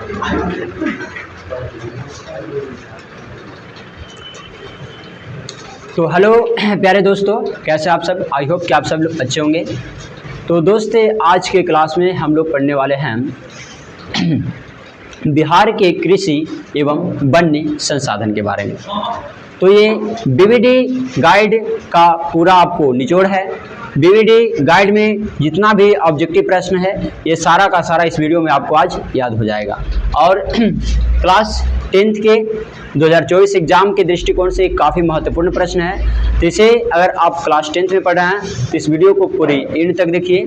तो हेलो प्यारे दोस्तों, कैसे आप सब? आई होप कि आप सब लोग अच्छे होंगे। तो दोस्त, आज के क्लास में हम लोग पढ़ने वाले हैं बिहार के कृषि एवं वन्य संसाधन के बारे में। तो ये बीवीडी गाइड का पूरा आपको निचोड़ है। बीवीडी गाइड में जितना भी ऑब्जेक्टिव प्रश्न है ये सारा का सारा इस वीडियो में आपको आज याद हो जाएगा। और क्लास 10th के 2024 एग्जाम के दृष्टिकोण से काफ़ी महत्वपूर्ण प्रश्न है। तो इसे अगर आप क्लास 10th में पढ़ रहे हैं तो इस वीडियो को पूरी एंड तक देखिए,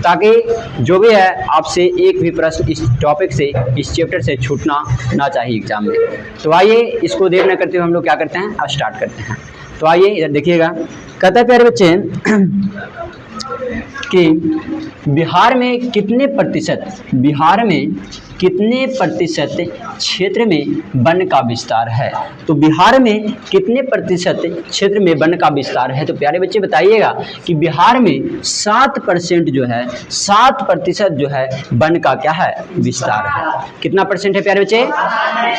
ताकि जो भी है आपसे एक भी प्रश्न इस टॉपिक से, इस चैप्टर से छूटना ना चाहिए एग्जाम में। तो आइए इसको देर न करते हुए हम लोग क्या करते हैं, अब स्टार्ट करते हैं। तो आइए इधर देखिएगा। कहता है प्यारे बच्चे कि बिहार में कितने प्रतिशत क्षेत्र में वन का विस्तार है। तो बिहार में कितने प्रतिशत क्षेत्र में वन का विस्तार है। तो प्यारे बच्चे बताइएगा कि बिहार में 7% जो है, 7% जो है वन का क्या है, विस्तार है। कितना परसेंट है प्यारे बच्चे?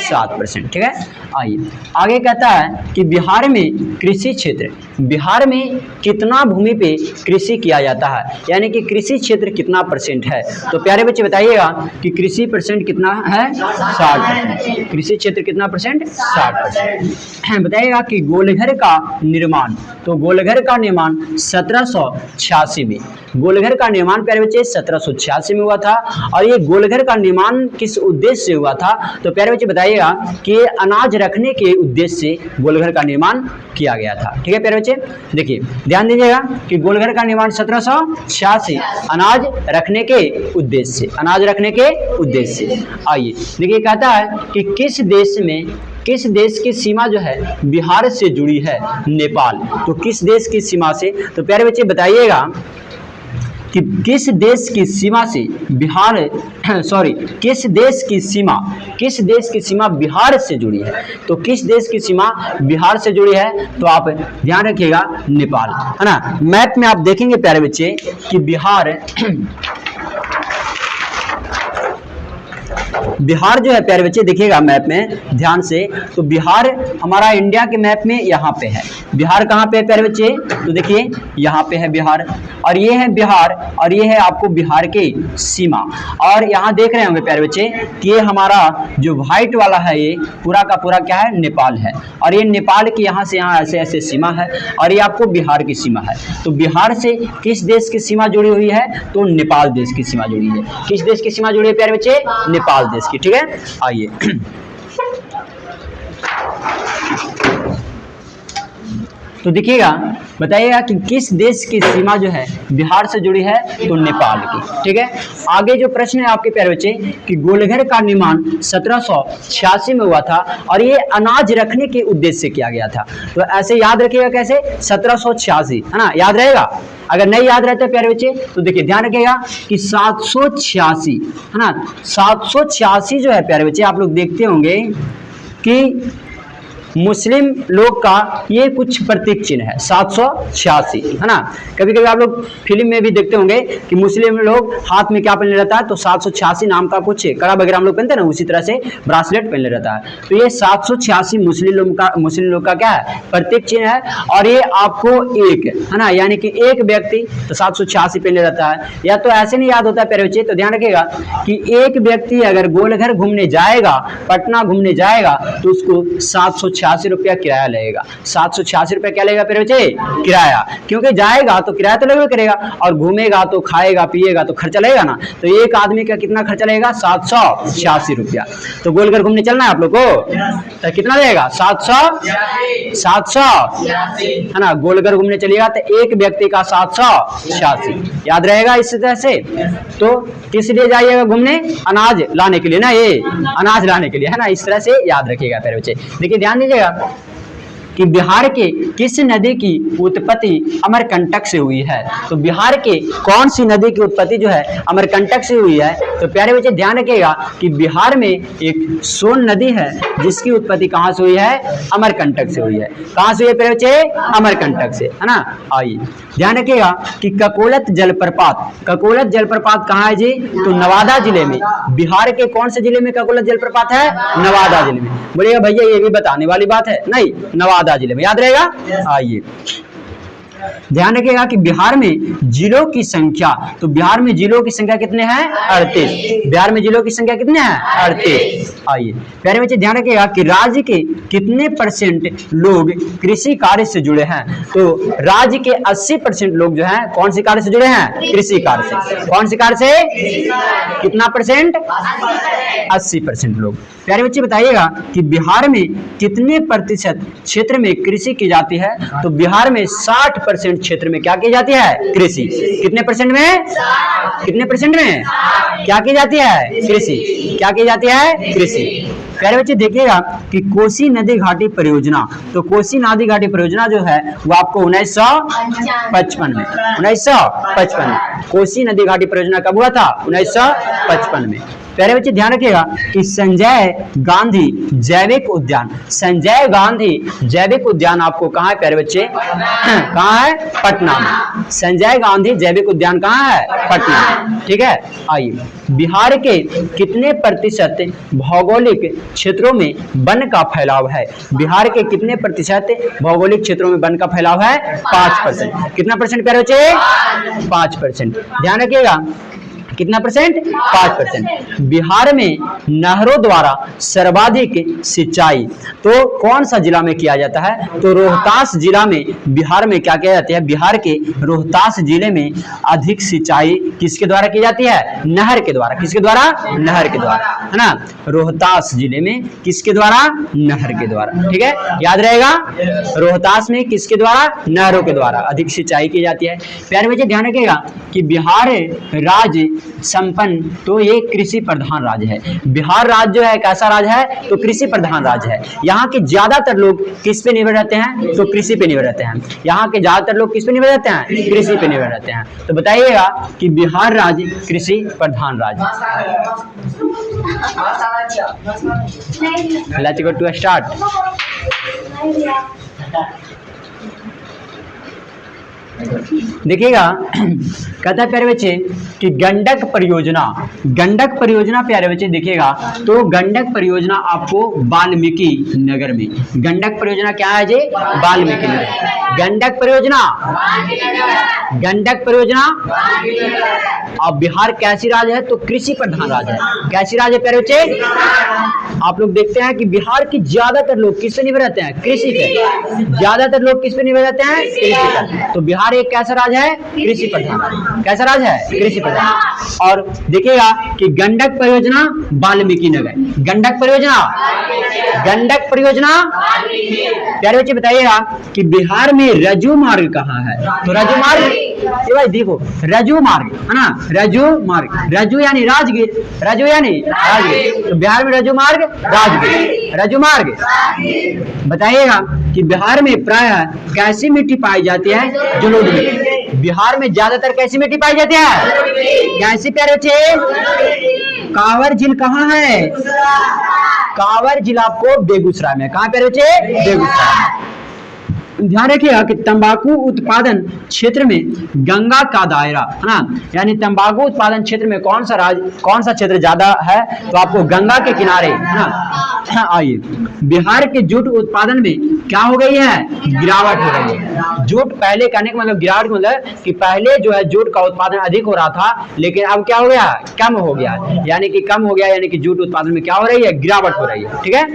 7%। ठीक है, आइए आगे। कहता है कि बिहार में कृषि क्षेत्र, बिहार में कितना भूमि पे कृषि किया जाता है, यानी कि कृषि क्षेत्र कितना परसेंट है। तो प्यारे बच्चे बताइएगा कि कृषि परसेंट कितना है, 60%। कृषि क्षेत्र कितना परसेंट, 60%। बताइएगा कि गोलघर का निर्माण, तो गोलघर का निर्माण 1786 में, गोलघर का निर्माण प्यारे बच्चे 1786 में हुआ था। और ये गोलघर का निर्माण किस उद्देश्य से हुआ था। तो प्यारे बच्चे बताइएगा कि अनाज रखने के उद्देश्य से गोलघर का निर्माण किया गया था। ठीक है प्यारे बच्चे, देखिए ध्यान दीजिएगा कि गोलघर का निर्माण 1786 अनाज रखने के उद्देश्य से, अनाज रखने के उद्देश्य से। आइए देखिए, कहता है कि किस देश की सीमा जो है बिहार से जुड़ी है, नेपाल। तो किस देश की सीमा से। तो प्यारे बच्चे बताइएगा कि किस देश की सीमा से बिहार किस देश की सीमा बिहार से जुड़ी है। तो किस देश की सीमा बिहार से जुड़ी है, तो आप ध्यान रखिएगा, नेपाल, है ना। मैप में आप देखेंगे प्यारे बच्चे कि बिहार जो है प्यारे बच्चे, देखिएगा मैप में ध्यान से, तो बिहार हमारा इंडिया के मैप में यहाँ पे है। बिहार कहाँ पे है प्यारे बच्चे, तो देखिए यहाँ पे है बिहार, और ये है बिहार, और ये है आपको बिहार की सीमा। और यहाँ देख रहे होंगे प्यारे बच्चे कि ये हमारा जो व्हाइट वाला है ये पूरा का पूरा क्या है, नेपाल है। और ये नेपाल की यहाँ से यहाँ ऐसे ऐसे सीमा है, और ये आपको बिहार की सीमा है। तो बिहार से किस देश की सीमा जुड़ी हुई है, तो नेपाल देश की सीमा जुड़ी है। किस देश की सीमा जुड़ी है प्यारे बच्चे, नेपाल देश की। ठीक है, आइए तो देखिएगा, बताइएगा कि किस देश की सीमा जो है बिहार से जुड़ी है, तो नेपाल की। ठीक है, आगे जो प्रश्न है आपके प्यारे बच्चे कि गोलघर का निर्माण 1786 में हुआ था, और ये अनाज रखने के उद्देश्य से किया गया था। तो ऐसे याद रखिएगा, कैसे, 1786, है ना, याद रहेगा। अगर नहीं याद रहता प्यारे बच्चे तो देखिए ध्यान रखिएगा कि 786, है ना, 786 जो है प्यारे बच्चे, आप लोग देखते होंगे कि मुस्लिम लोग का ये कुछ प्रतीक चिन्ह है, 786, है ना। कभी कभी आप लोग फिल्म में भी देखते होंगे कि मुस्लिम लोग हाथ में क्या पहने रहता है, तो 786 नाम का कुछ कड़ा वगैरह हम लोग पहनते हैं ना, उसी तरह से ब्रासलेट पहने रहता है। तो ये 786 मुस्लिम लोग का क्या है, प्रतीक चिन्ह है। और ये आपको एक, है ना, यानी कि एक व्यक्ति तो 786 पहने रहता है। या तो ऐसे नहीं याद होता है प्यारे बच्चे, तो ध्यान रखिएगा कि एक व्यक्ति अगर गोलघर घूमने जाएगा, पटना घूमने जाएगा, तो उसको 786 रुपया किराया लगेगा। 786 रुपया क्या लगेगा प्यारे बच्चे, किराया। क्योंकि जाएगा तो किराया तो लगेगा करेगा, और घूमेगा तो खाएगा पिएगा तो खर्चा लगेगा ना। तो एक आदमी का कितना खर्चा लगेगा, 786 रुपया। तो गोलघर घूमने चलना है आप लोग को, तो कितना लगेगा, 700, है ना। गोलघर घूमने चलिएगा तो एक व्यक्ति का 786 याद रहेगा इस तरह से। तो किस लिए जाइएगा घूमने, अनाज लाने के लिए ना, ये अनाज लाने के लिए, है ना। इस तरह से याद रखिएगा प्यारे बच्चे। देखिए ध्यान दीजिएगा कि बिहार के किस नदी की उत्पत्ति अमरकंटक से हुई है। तो बिहार के कौन सी नदी की उत्पत्ति जो है अमरकंटक से हुई है। तो प्यारे बच्चे ध्यान रखिएगा कि बिहार में एक सोन नदी है जिसकी उत्पत्ति कहाँ से हुई है, अमरकंटक से हुई है। कहाँ से हुई है प्यारे बच्चे, अमरकंटक से, है ना। आइए ध्यान रखिएगा कि ककोलत जलप्रपात कहाँ है जी, तो नवादा जिले में। बिहार के कौन से जिले में ककोलत जलप्रपात है, नवादा जिले में। बोलिएगा भैया ये भी बताने वाली बात है, नहीं, नवादा जिले में, याद रहेगा। आइए ध्यान रखिएगा कि बिहार में जिलों की संख्या, तो बिहार में जिलों की संख्या कितने हैं, 38। बिहार में जिलों की संख्या कितने हैं, 38। आइए प्यारे बच्चे ध्यान रखिएगा कि राज्य के कितने % लोग कृषि कार्य से जुड़े हैं। तो राज्य के 80% लोग जो हैं कौन से कार्य से जुड़े हैं, कृषि कार्य से। कौन से कार्य से, कितना %, 80% लोग। प्यारे बच्चे बताइएगा कि बिहार में कितने % क्षेत्र में कृषि की जाती है। तो बिहार में 60% क्षेत्र में क्या की जाती है, कृषि। कितने % में, कितने % में क्या की जाती है, कृषि। क्या की जाती है, कृषि। प्यारे बच्चे देखिएगा कि कोसी नदी घाटी परियोजना, तो कोसी नदी घाटी परियोजना जो है वो आपको 1955 में, 1955 में कोसी नदी घाटी परियोजना कब हुआ था, 1955 में। प्यारे बच्चे ध्यान रखिएगा कि संजय गांधी जैविक उद्यान, संजय गांधी जैविक उद्यान आपको कहाँ है प्यारे बच्चे, कहाँ है, पटना में। संजय गांधी जैविक उद्यान कहाँ है, पटना में, ठीक है। आइए बिहार के कितने % भौगोलिक क्षेत्रों में वन का फैलाव है। बिहार के कितने % भौगोलिक क्षेत्रों में वन का फैलाव है, 5%। कितना % प्यारे बच्चे, 5%। ध्यान रखिएगा कितना %, 5%। बिहार में नहरों द्वारा सर्वाधिक सिंचाई तो कौन सा जिला में किया जाता है, तो रोहतास जिला में बिहार में क्या किया जाता है, बिहार के रोहतास जिले में अधिक सिंचाई किसके द्वारा की जाती है, नहर के द्वारा। किसके द्वारा, नहर के द्वारा, है ना। रोहतास जिले में किसके द्वारा, नहर के द्वारा, ठीक है, याद रहेगा। रोहतास में किसके द्वारा, नहरों के द्वारा अधिक सिंचाई की जाती है। प्यारे बच्चे ध्यान रखिएगा कि बिहार राज्य संपन्न, तो ये कृषि प्रधान राज्य है। बिहार राज्य जो है कैसा राज्य है, तो कृषि प्रधान राज्य है। यहाँ के ज्यादातर लोग किस पे निर्भर रहते हैं, तो कृषि पे निर्भर रहते हैं। यहाँ के ज्यादातर लोग किस पे निर्भर रहते हैं, कृषि पे निर्भर रहते हैं। तो बताइएगा कि बिहार राज्य कृषि प्रधान राज्य। Let's go to start. देखिएगा कहता है प्यारे बच्चे कि गंडक परियोजना प्यारे बच्चे देखिएगा, तो गंडक परियोजना आपको वाल्मीकि नगर में, गंडक परियोजना क्या है जी, वाल्मीकि नगर। गंडक परियोजना अब बिहार कैसी राज्य है, तो कृषि प्रधान राज्य है। कैसी राज्य है प्यारे बच्चे, आप लोग देखते हैं कि बिहार के ज्यादातर लोग किस पे निर्भर रहते हैं, कृषि पे। ज्यादातर लोग किस पे निर्भर रहते हैं, कृषि पे। तो बिहार एक कैसा राज्य है, कृषि प्रधान। कैसा राज्य है, कृषि प्रधान। और देखिएगा कि गंडक परियोजना वाल्मीकि नगर, गंडक परियोजना प्यारे बच्चे बताइएगा कि बिहार में रज्जू मार्ग कहाँ है। तो रज्जू मार्ग, ये भाई देखो रज्जू मार्ग है ना, रज्जू मार्ग, रज्जू यानी राजगीर, रज्जू यानी राजगीर। तो बिहार में रज्जू मार्ग, राजगीर, रज्जू मार्ग। बताइएगा कि बिहार में प्रायः कैसी मिट्टी पाई जाती है, जलोढ़ मिट्टी। बिहार में ज्यादातर कैसी मिट्टी पाई जाती है, कैसी प्यारे बच्चे, कांवर झील कहाँ है, कांवर झील आपको बेगूसराय में। कहाँ प्यारे बच्चे, बेगूसराय। ध्यान रखिएगा कि तंबाकू उत्पादन क्षेत्र में गंगा का दायरा, है ना, यानी तंबाकू उत्पादन क्षेत्र में कौन सा क्षेत्र ज्यादा है, तो आपको गंगा के किनारे, है ना। आइए बिहार के जूट उत्पादन में क्या हो गई है, गिरावट हो रही है। जूट पहले कहने का मतलब गिरावट मतलब कि पहले जो है जूट का उत्पादन अधिक हो रहा था, लेकिन अब क्या हो गया, कम हो गया, यानी कि कम हो गया, यानी कि जूट उत्पादन में क्या हो रही है, गिरावट हो रही है, ठीक है।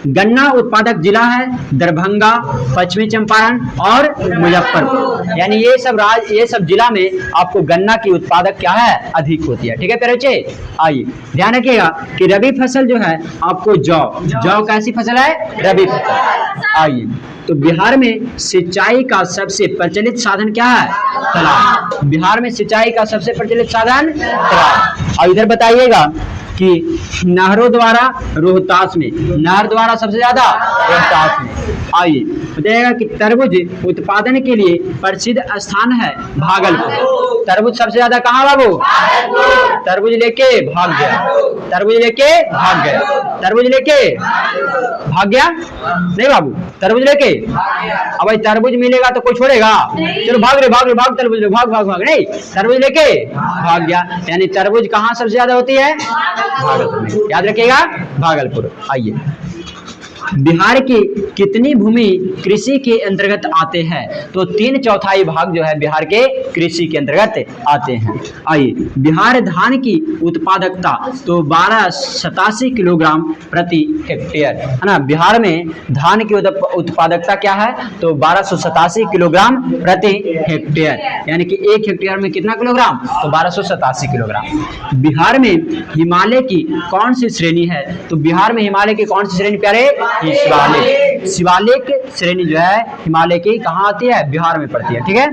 गन्ना उत्पादक जिला है दरभंगा, पश्चिमी चंपारण और मुजफ्फरपुर, यानी ये सब जिला में आपको गन्ना की उत्पादक क्या है, अधिक होती है, ठीक है प्यारे बच्चे। आइए ध्यान रखिएगा कि रबी फसल जो है आपको जौ कैसी फसल है, रबी फसल। आइए तो बिहार में सिंचाई का सबसे प्रचलित साधन क्या है, तालाब। बिहार में सिंचाई का सबसे प्रचलित साधन तालाब। और इधर बताइएगा कि नहरों द्वारा रोहतास में, नहर द्वारा सबसे ज्यादा रोहतास में, आइए बताइएगा कि तरबूज उत्पादन के लिए प्रसिद्ध स्थान है भागलपुर। तरबूज सबसे ज्यादा कहाँ बाबू? तरबूज लेके भाग गया, तरबूज लेके भाग गया, तरबूज लेके भाग गया नहीं बाबू, तरबूज लेके। अब भाई तरबूज मिलेगा तो कोई छोड़ेगा? चलो भाग रे भाग रे भाग, तरबूज ले भाग भाग भाग, नहीं तरबूज लेके भाग गया। यानी तरबूज कहाँ सबसे ज्यादा होती है? भागलपुर में, याद रखिएगा भागलपुर। आइए बिहार की कितनी भूमि कृषि के अंतर्गत आते हैं? तो 3/4 भाग जो है बिहार के कृषि के अंतर्गत आते हैं। आइए बिहार धान की उत्पादकता तो 1287 किलोग्राम प्रति हेक्टेयर है ना। बिहार में धान की उत्पादकता क्या है? तो 1287 किलोग्राम प्रति हेक्टेयर, यानी कि 1 हेक्टेयर में कितना किलोग्राम? तो 1287 किलोग्राम। बिहार में हिमालय की कौन सी श्रेणी है? तो बिहार में हिमालय की कौन सी श्रेणी प्यारे? शिवालिक। शिवालिक श्रेणी जो है हिमालय की कहाँ आती है? बिहार में पड़ती है। ठीक है,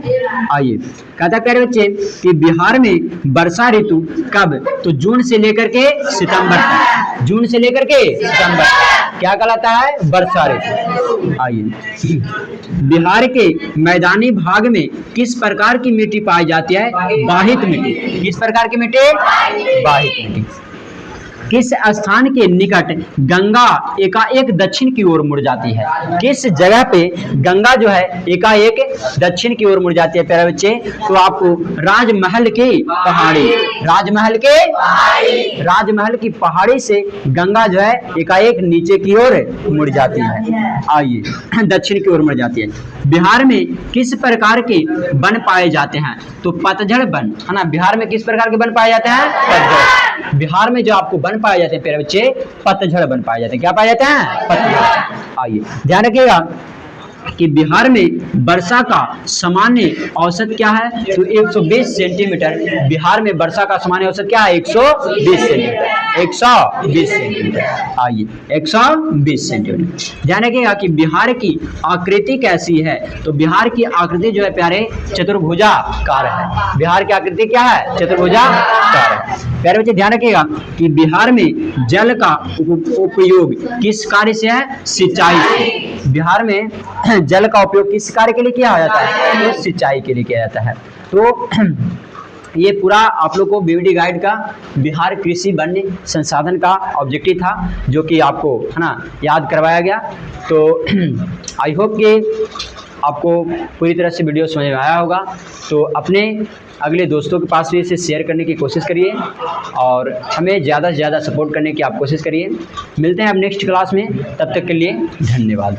आइए कहता है प्यारे बच्चे कि बिहार में वर्षा ऋतु कब? तो जून से लेकर के सितंबर तक, जून से लेकर के सितंबर तक क्या कहलाता है? वर्षा ऋतु। आइए बिहार के मैदानी भाग में किस प्रकार की मिट्टी पाई जाती है? बाहित मिट्टी। किस प्रकार की मिट्टी? बाहित मिट्टी। किस स्थान के निकट गंगा एकाएक दक्षिण की ओर मुड़ जाती है? किस जगह पे गंगा जो है एकाएक दक्षिण की ओर मुड़ जाती है प्यारे बच्चे? तो आपको राजमहल की पहाड़ी, राजमहल की पहाड़ी से गंगा जो है एकाएक नीचे की ओर मुड़ जाती है। आइए दक्षिण की ओर मुड़ जाती है। बिहार में किस प्रकार के वन पाए जाते हैं? तो पतझड़ वन है ना। बिहार में किस प्रकार के वन पाए जाते हैं? पतझड़। बिहार में जो आपको वन पाए जाते हैं प्यारे बच्चे, पतझड़ वन पाए जाते हैं। क्या पाए जाते हैं? पतझड़। आइए ध्यान रखिएगा कि बिहार में वर्षा का सामान्य औसत क्या है? तो 120 सेंटीमीटर। बिहार में वर्षा का सामान्य औसत क्या है? 120 सेंटीमीटर। 120 सेंटीमीटर। आइए 120 सेंटीमीटर। ध्यान रखिएगा कि बिहार की आकृति कैसी है? तो बिहार की आकृति जो है प्यारे चतुर्भुजाकार है। बिहार की आकृति क्या है? चतुर्भुजाकार है। प्यारे बच्चे ध्यान रखिएगा कि बिहार में जल का उपयोग किस कार्य से है? सिंचाई से। बिहार में जल का उपयोग किस कार्य के लिए किया जाता है? तो सिंचाई के लिए किया जाता है। तो ये पूरा आप लोग को बीवीडी गाइड का बिहार कृषि वन संसाधन का ऑब्जेक्टिव था, जो कि आपको है ना याद करवाया गया। तो आई होप कि आपको पूरी तरह से वीडियो समझ में आया होगा। तो अपने अगले दोस्तों के पास भी इसे शेयर करने की कोशिश करिए और हमें ज़्यादा से ज़्यादा सपोर्ट करने की आप कोशिश करिए। मिलते हैं अब नेक्स्ट क्लास में, तब तक के लिए धन्यवाद।